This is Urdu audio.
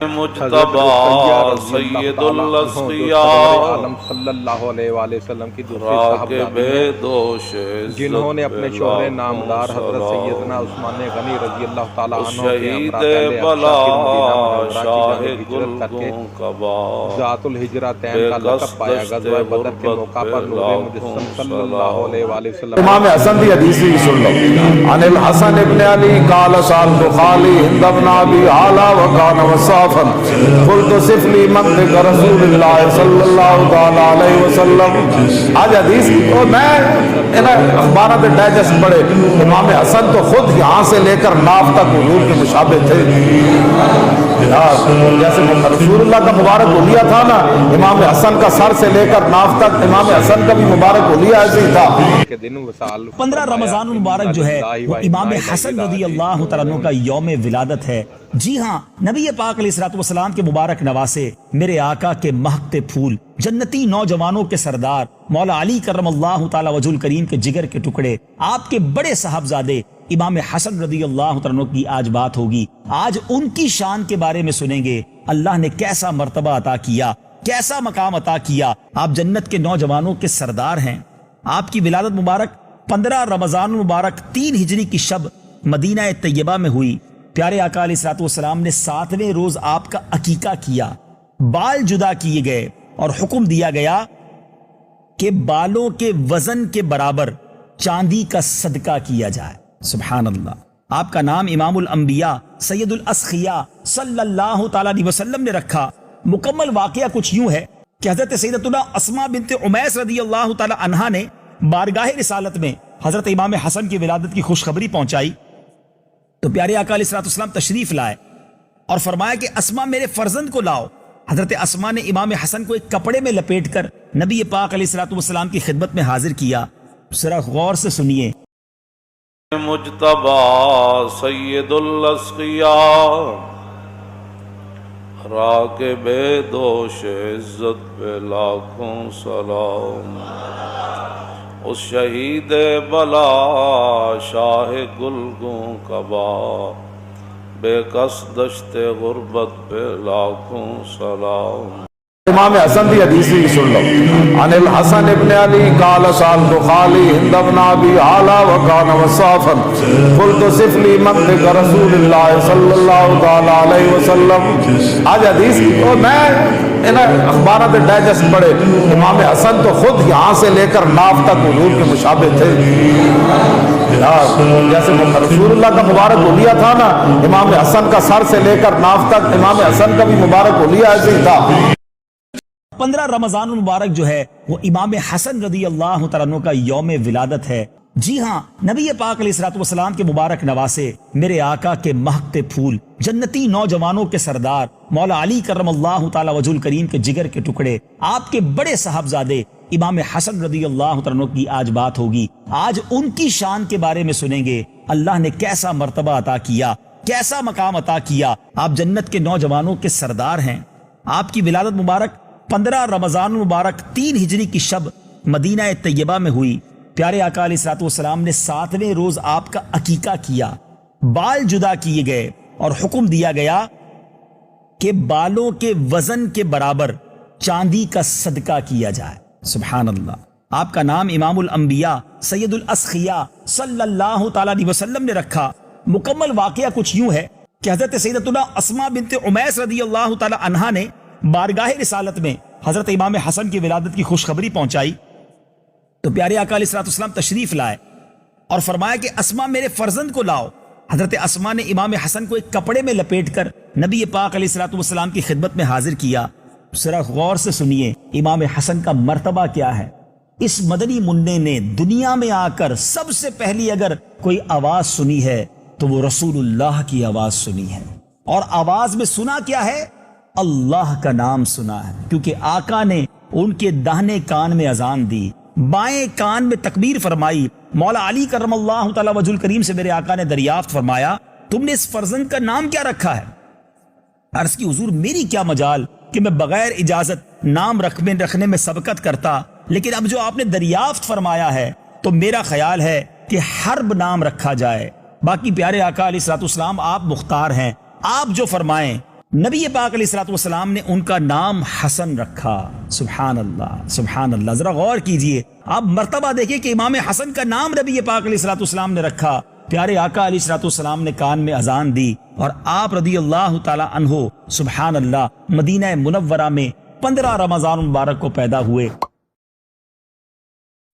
مجتبی سید الاسقیاء عالم صلی اللہ علیہ وآلہ وسلم کی دوسری صاحبزادی جنہوں نے اپنے شوہر نامدار حضرت سیدنا عثمان غنی رضی اللہ تعالیٰ عنہ کے شہید بلا شاہ ہجرت کر کے گلگوں ذات الہجرتین کا لقب پایا۔ غزوہ بدر کے موقع پر نور مجسم صلی اللہ علیہ وآلہ وسلم امام حسن دی حدیث بھی سن لو۔ عن الحسن ابن علی قال سألت خالی ہند بن ابی اعلی وکان وصافا قلت صف لی منطق رسول اللہ صلی اللہ تعالی علیہ وسلم۔ آج حدیث تو میں اخبارات ڈائجسٹ پڑھے، امام حسن تو خود یہاں سے لے کر ناف تک حضور کے مشابہ تھے۔ جیسے رسول اللہ کا مبارک حلیہ تھا نا، امام حسن کا سر سے لے کر ناف تک امام حسن کا بھی مبارک حلیہ ایسے ہی تھا۔ 15 رمضان المبارک جو ہے وہ امام حسن رضی اللہ تعالیٰ عنہ کا یوم ولادت ہے۔ جی ہاں، نبی پاک علیہ الصلوۃ والسلام کے مبارک نواسے، میرے آقا کے مہکتے پھول، جنتی نوجوانوں کے سردار مولا علی کرم اللہ تعالی وجہ الکریم کے جگر کے ٹکڑے، آپ کے بڑے صاحبزادے امام حسن رضی اللہ تعالیٰ عنہ کی آج بات ہوگی۔ آج ان کی شان کے بارے میں سنیں گے، اللہ نے کیسا مرتبہ عطا کیا، کیسا مقام عطا کیا۔ آپ جنت کے نوجوانوں کے سردار ہیں۔ آپ کی ولادت مبارک 15 رمضان مبارک 3 ہجری کی شب مدینہ طیبہ میں ہوئی۔ پیارے آقا علیہ الصلوۃ والسلام نے 7ویں روز آپ کا عقیقہ کیا، بال جدا کیے گئے اور حکم دیا گیا کہ بالوں کے وزن کے برابر چاندی کا صدقہ کیا جائے۔ سبحان اللہ۔ آپ کا نام امام الانبیاء سید الاسقیاء صلی اللہ تعالیٰ علیہ وسلم نے رکھا۔ مکمل واقعہ کچھ یوں ہے کہ حضرت سیدتنا اسماء بنت عمیس رضی اللہ تعالیٰ عنہا نے بارگاہ رسالت میں حضرت امام حسن کی ولادت کی خوشخبری پہنچائی تو پیارے آقا علیہ الصلوۃ والسلام تشریف لائے اور فرمایا کہ اسماء میرے فرزند کو لاؤ۔ حضرت اسماء نے امام حسن کو ایک کپڑے میں لپیٹ کر نبی پاک علیہ الصلوۃ والسلام کی خدمت میں حاضر کیا۔ ذرا غور سے سنیے۔ مجتبی سید الاسقیاء راکب دوش عزت پہ لاکھوں سلام، اس شہید بلا شاہ گلگوں کبا، بے کس دشت غربت پہ لاکھوں سلام۔ امام حسن دی حدیث بھی سن لو۔ عن الحسن ابن علی قال سألت خالی ہند بن ابی اعلی وکان وصافا قلت صف لی منطق رسول اللہ صلی اللہ تعالی علیہ وسلم۔ آج حدیث تو میں اخبارات ڈائجسٹ پڑھے، امام حسن تو خود یہاں سے لے کر ناف تک حضور کے مشابہ تھے۔ جیسے رسول اللہ کا مبارک حلیہ تھا نا، امام حسن کا سر سے لے کر ناف تک امام حسن کا بھی مبارک حلیہ ایسے ہی تھا۔ 15 رمضان المبارک جو ہے وہ امام حسن رضی اللہ تعالیٰ عنہ کا یوم ولادت ہے۔ جی ہاں، نبی پاک علیہ الصلوۃ والسلام کے مبارک نواسے، میرے آقا کے مہکتے پھول، جنتی نوجوانوں کے سردار مولا علی کرم اللہ تعالی وجہ الکریم کے جگر کے ٹکڑے، آپ کے بڑے صاحبزادے امام حسن رضی اللہ تعالیٰ عنہ کی آج بات ہوگی۔ آج ان کی شان کے بارے میں سنیں گے، اللہ نے کیسا مرتبہ عطا کیا، کیسا مقام عطا کیا۔ آپ جنت کے نوجوانوں کے سردار ہیں۔ آپ کی ولادت مبارک 15 رمضان مبارک 3 ہجری کی شب مدینہ طیبہ میں ہوئی۔ پیارے آقا علیہ الصلوۃ والسلام نے 7ویں روز آپ کا عقیقہ کیا، بال جدا کیے گئے اور حکم دیا گیا کہ بالوں کے وزن کے برابر چاندی کا صدقہ کیا جائے۔ سبحان اللہ۔ آپ کا نام امام الانبیاء سید الاسقیاء صلی اللہ تعالیٰ علیہ وسلم نے رکھا۔ مکمل واقعہ کچھ یوں ہے کہ حضرت سیدتنا اسماء بنت عمیس رضی اللہ تعالیٰ عنہا نے بارگاہ رسالت میں حضرت امام حسن کی ولادت کی خوشخبری پہنچائی تو پیارے آقا علیہ الصلوۃ والسلام تشریف لائے اور فرمایا کہ اسماء میرے فرزند کو لاؤ۔ حضرت اسماء نے امام حسن کو ایک کپڑے میں لپیٹ کر نبی پاک علیہ الصلوۃ والسلام کی خدمت میں حاضر کیا۔ ذرا غور سے سنیے، امام حسن کا مرتبہ کیا ہے۔ اس مدنی منع نے دنیا میں آ کر سب سے پہلی اگر کوئی آواز سنی ہے تو وہ رسول اللہ کی آواز سنی ہے، اور آواز میں سنا کیا ہے؟ اللہ کا نام سنا ہے، کیونکہ آقا نے ان کے داہنے کان میں اذان دی، بائیں کان میں تکبیر فرمائی۔ مولا علی کرم اللہ تعالی وجہ الکریم سے میرے آقا نے دریافت فرمایا، تم نے اس فرزند کا نام کیا رکھا ہے؟ عرض کی حضور میری کیا مجال کہ میں بغیر اجازت نام رکھنے میں سبقت کرتا، لیکن اب جو آپ نے دریافت فرمایا ہے تو میرا خیال ہے کہ حرب نام رکھا جائے۔ باقی پیارے آقا علیہ الصلوۃ والسلام آپ مختار ہیں، آپ جو فرمائیں نبی پاک علیہ الصلوۃ والسلام نے ان کا نام حسن رکھا. سبحان اللہ سبحان اللہ. ذرا غور کیجئے، آپ مرتبہ دیکھیے کہ امام حسن کا نام نبی پاک علیہ الصلوۃ والسلام نے رکھا. پیارے آقا علیہ الصلوۃ والسلام نے کان میں اذان دی اور آپ رضی اللہ تعالی عنہ سبحان اللہ مدینہ منورہ میں 15 رمضان مبارک کو پیدا ہوئے.